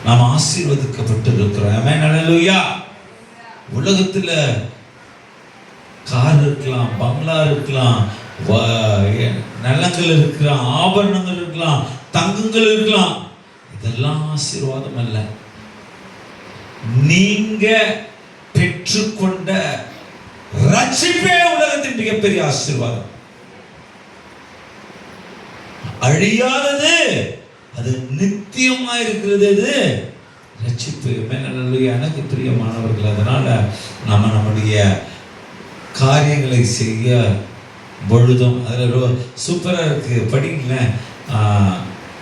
நாம் ஆசீர்வதிக்கப்பட்டு இருக்கிறோம். ஆமென், அல்லேலூயா. உலகத்துல கார் இருக்கலாம், பங்களா இருக்கலாம், நிலங்கள் இருக்கலாம், ஆபரணங்கள் இருக்கலாம், தங்கங்கள் இருக்கலாம். இதெல்லாம் ஆசீர்வாதம் அல்ல. நீங்க பெற்றுக்கொண்ட ரட்சிப்பே உலகத்தின் மிகப்பெரிய ஆசீர்வாதம். அழியாதது, அது நித்தியமா இருக்கிறது. அது ரட்சிப்பு. எனக்கு பிரியமானவர்கள், அதனால நம்ம நம்முடைய காரியங்களை செய்ய பொழுதும் அதில் சூப்பரா இருக்கு. படிங்களேன்.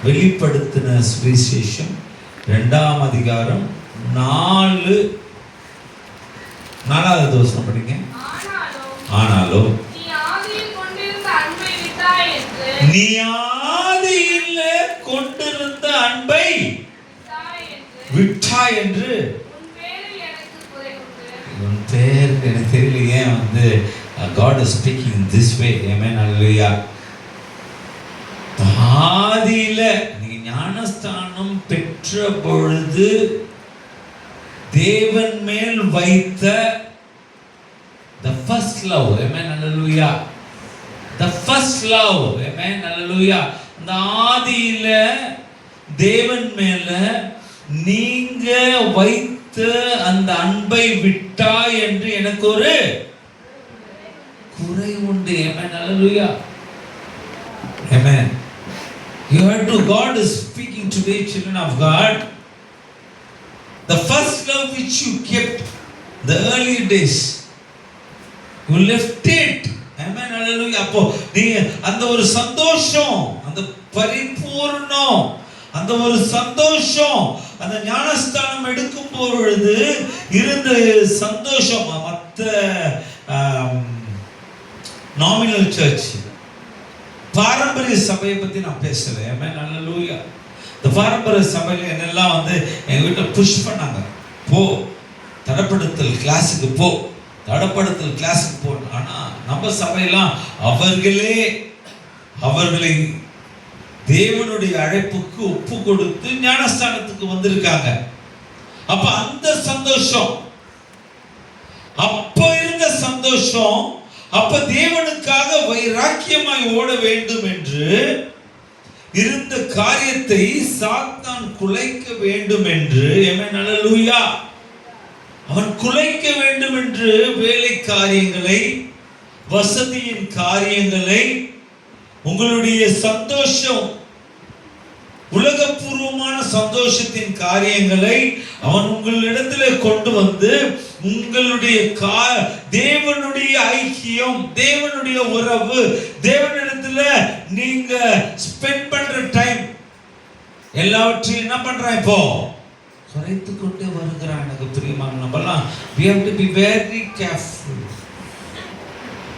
வெளிப்படுத்தின சுவிசேஷம் 2ஆம் அதிகாரம் 4வது வசனம் படிங்க. ஆனாலும் நீ ஆதியில் கொண்டிருந்த அன்பை விட்டாய் என்று. உன் பேர் எனக்கு தெரியல ஏன் God is speaking in this way. Amen, hallelujah. ஆதியில நீங்க ஞானஸ்தானம் பெற்ற பொழுது தேவன் மேல் வைத்த the first love. Amen, hallelujah. The first love. Amen, hallelujah. அந்த ஆதியில தேவன் மேல நீங்க வைத்த அந்த அன்பை விட்டாய் என்று எனக்கு ஒரு குறை உண்டு. Amen, hallelujah. Amen. You have to, God is speaking today, children of God. The first love which you kept the early days, you left it. Amen, hallelujah. அப்போ நீங்க அந்த ஒரு சந்தோஷம், அந்த பரிபூர்ணம், அந்த ஒரு சந்தோஷம், அந்த ஞானஸ்தானம் எடுக்கும் பொழுது இருந்த சந்தோஷம் மற்ற நாமினல் சர்ச் பாரம்பரிய சபையை பத்தி நான் பேசுறேன். ஆமென், ஹல்லேலூயா. இந்த பாரம்பரிய சபையில என்னெல்லாம் எங்க வீட்டுல புஷ் பண்ணாங்க, போ தடப்படுத்தல் கிளாஸுக்கு போ, தடப்படுத்தல் கிளாஸுக்கு போ. ஆனா நம்ம சபையெல்லாம் அவர்களை தேவனுடைய அழைப்புக்கு ஒப்பு கொடுத்து ஞானஸ்தானத்துக்கு வந்திருக்காங்க. அப்ப அந்த சந்தோஷம், அப்ப இருந்த சந்தோஷம், அப்ப தேவனுக்காக வைராக்கியமாய் ஓட வேண்டும் என்று இருந்த காரியத்தை சாத்தான் குலைக்க வேண்டும் என்று, ஆமென், ஹல்லேலூயா, அவன் குலைக்க வேண்டும் என்று வேலை காரியங்களை, வசதியின் காரியங்களை, உங்களுடைய சந்தோஷம், உலகபூர்வமான சந்தோஷத்தின் காரியங்களை அவன் உங்களிடத்தில் கொண்டு வந்து உங்களுடைய தேவனுடைய ஐக்கியம், தேவனுடைய உறவு, தேவனிடத்துல நீங்க ஸ்பெண்ட் பண்ற டைம் எல்லாவற்றையும் என்ன பண்றான் இப்போ குறைத்து கொண்டே வருகிறான். எனக்கு பிரியமான நம்மலாம் we have to be very careful.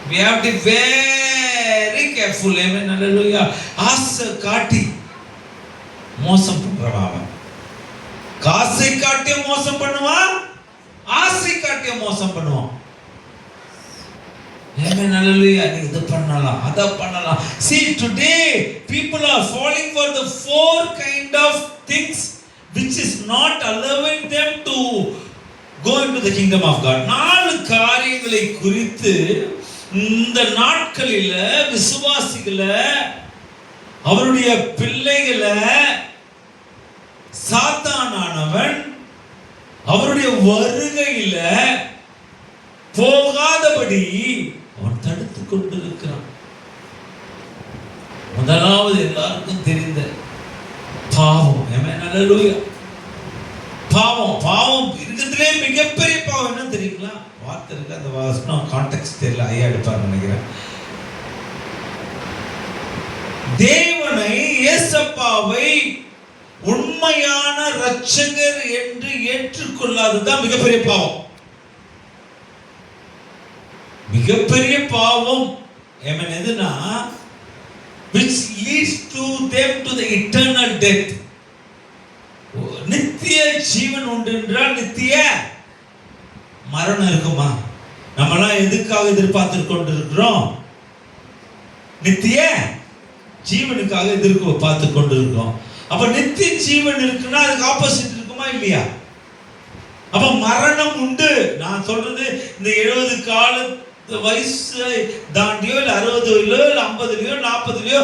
We have to be very careful. Amen, hallelujah. ஆசை காட்டி மோசம் பண்றவன், காசை காட்டி மோசம் பண்ணுவான், ஆசை காட்டி மோசம் பண்ணுவான். Amen, hallelujah. நீ இது பண்ணலாம், அத பண்ணலாம். See, today people are falling for the 4 kind of things which is not allowing them to go into the kingdom of God. 4 காரியங்களை குறித்து இந்த நாட்களில விசுவாசிகளை, அவருடைய பிள்ளைகளை சாத்தானானவன் அவருடைய வருகையில போகாதபடி அவன் தடுத்து கொண்டிருக்கிறான். முதலாவது எல்லாருக்கும் தெரிந்த பாவம். ஆமென், ஹல்லேலூயா. பாவம் இருக்கிறதுலே மிகப்பெரிய பாவம் என்ன தெரியுங்களா? வார்த்தை இருக்கு, அந்த வாசனம் கான்டெக்ஸ்ட் தெரியல, ஐயா எடுப்பார் நினைக்கிறேன். தேவனை, இயேசுவை உண்மையான இரட்சகர் என்று ஏற்றுக்கொள்ளாததுதான் மிகப்பெரிய பாவம். மிகப்பெரிய பாவம் ஆமென் எதுனா which leads to them to the eternal death. நித்திய ஜீவன் உண்டு என்றால் நித்திய மரணம் இருக்குமா? நம்மலாம் எதுக்காக எதிர்பார்த்து கொண்டிருக்கிறோம்? நித்திய ஜீவனுக்காக பார்த்து கொண்டிருக்கிறோம். அப்ப நித்திய ஜீவன் இருக்குன்னா அதுக்கு ஆப்போசிட் இருக்குமா? இல்லையா? அப்ப மரணம் உண்டு. நான் சொல்றது இந்த 70 கால வயசு தாண்டியோ இல்ல 60லயோ இல்ல 50லயோ 40லயோ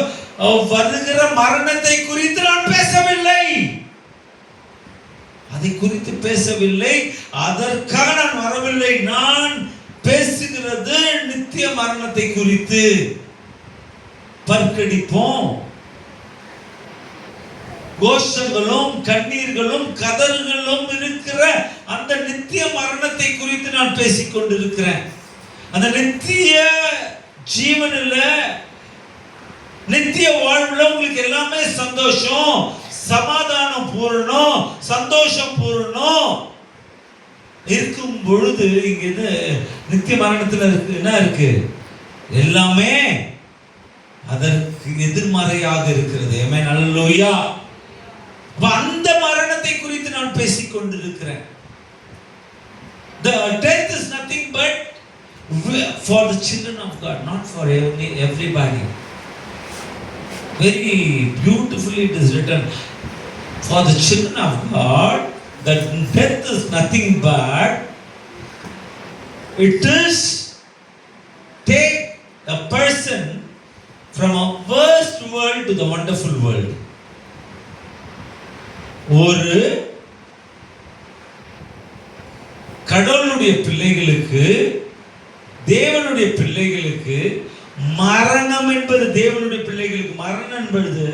வருகிற மரணத்தை குறித்து நான் பேசவில்லை. அதை குறித்து பேசவில்லை. அதற்காக நான் வரவில்லை. நான் பேசுகிறது நித்திய மரணத்தை குறித்து. பற்கடிப்போம், கோஷங்களும் கண்ணீர்களும் கதறுகளும் இருக்கிற அந்த நித்திய மரணத்தை குறித்து நான் பேசிக் கொண்டிருக்கிறேன். அந்த நித்திய ஜீவனில் நித்திய வாழ்வுல உங்களுக்கு எல்லாமே சந்தோஷம், சமாதானம் பூரணம், சந்தோஷம் பூரணம் இருக்கும் பொழுது இங்க நித்திய மரணத்துல இருக்கு என்ன இருக்கு? எல்லாமே அதற்கு எதிர்மறையாக இருக்கிறது. ஆமென், அல்லேலூயா. அந்த மரணத்தை குறித்து நான் பேசிக் கொண்டிருக்கிறேன். The death is nothing but for the children of God, not for everybody. Very beautifully it is written, for the children of God, that death is nothing but it is take a person from a worst world to the wonderful world. ஒரு கடவுளுடைய பிள்ளைகளுக்கு, தேவனுடைய பிள்ளைகளுக்கு மரணம் என்பது, தேவனுடைய பிள்ளைகளுக்கு மரணம் என்பது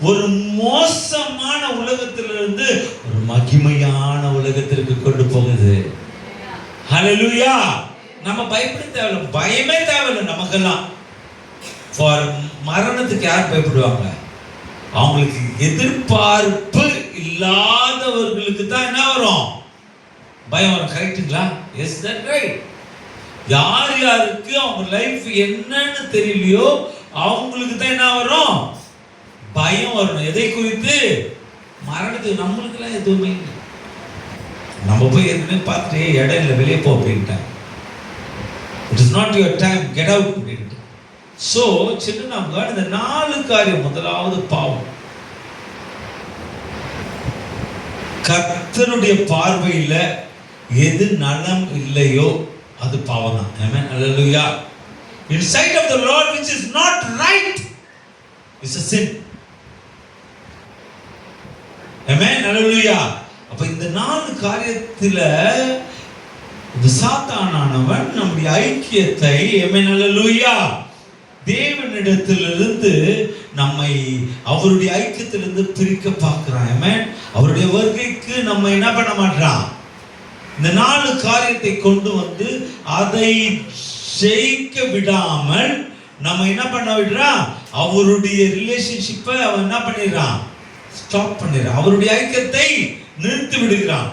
ஒரு மோசமான உலகத்திலிருந்து ஒரு மகிமையான உலகத்திற்கு கொண்டு போகுது. ஹல்லேலூயா. நம்ம பயப்பட தேவையில்லை, பயமே தேவையில்லை நமக்கெல்லாம். மரணத்துக்கு யார் பயப்படுவாங்க? அவங்களுக்கு எதிர்பார்ப்பு இல்லாதவர்களுக்கு தான் என்ன வரும்? பயம் வரும். கரெக்டுங்களா? Yes, that right. யார் யாருக்கு அவங்க லைஃப் என்னன்னு தெரியலையோ அவங்களுக்கு தான் என்ன வரும்? பயம் வரணும். எதை குறித்து? மரணத்துக்கு. நம்மளுக்கெல்லாம் எதுவுமே இல்லை. நம்ம போய் ஏற்கனவே பார்த்துட்டு இடம் இல்லை, வெளியே போ அப்படின்ட்டாங்க. It is not your time, get out அப்படின்ட்டு. ஸோ சில்ட்ரன் ஆஃப் காட், இந்த 4 காரியம். முதலாவது பாவம். கர்த்தருடைய பார்வையில எது நலம் இல்லையோ அது பாவம் தான். ஆமென், அல்லேலூயா. In sight of the Lord which is not right is a sin. ஆமென், அல்லேலூயா. அப்ப இந்த 4 காரியத்துல இந்த சாத்தானானவன் நம்முடைய ஐக்கியத்தை, ஆமென், அல்லேலூயா, தேவனிடத்திலிருந்து நம்மை அவருடைய ஐக்கியத்திலிருந்து பிரிக்க பார்க்கிறான். ஆமென். அவருடைய வருகைக்கு நம்ம என்ன பண்ண மாட்டான்? இந்த 4 காரியத்தை கொண்டு வந்து அதை ஜெயிக்க விடாமல் நம்ம என்ன பண்ண விடுறான்? அவருடைய ரிலேஷன்ஷிப்பை அவன் என்ன பண்ணிடுறான்? ஸ்டாப் பண்ணிடுறான். அவருடைய ஐக்கியத்தை நிறுத்தி விடுகிறான்.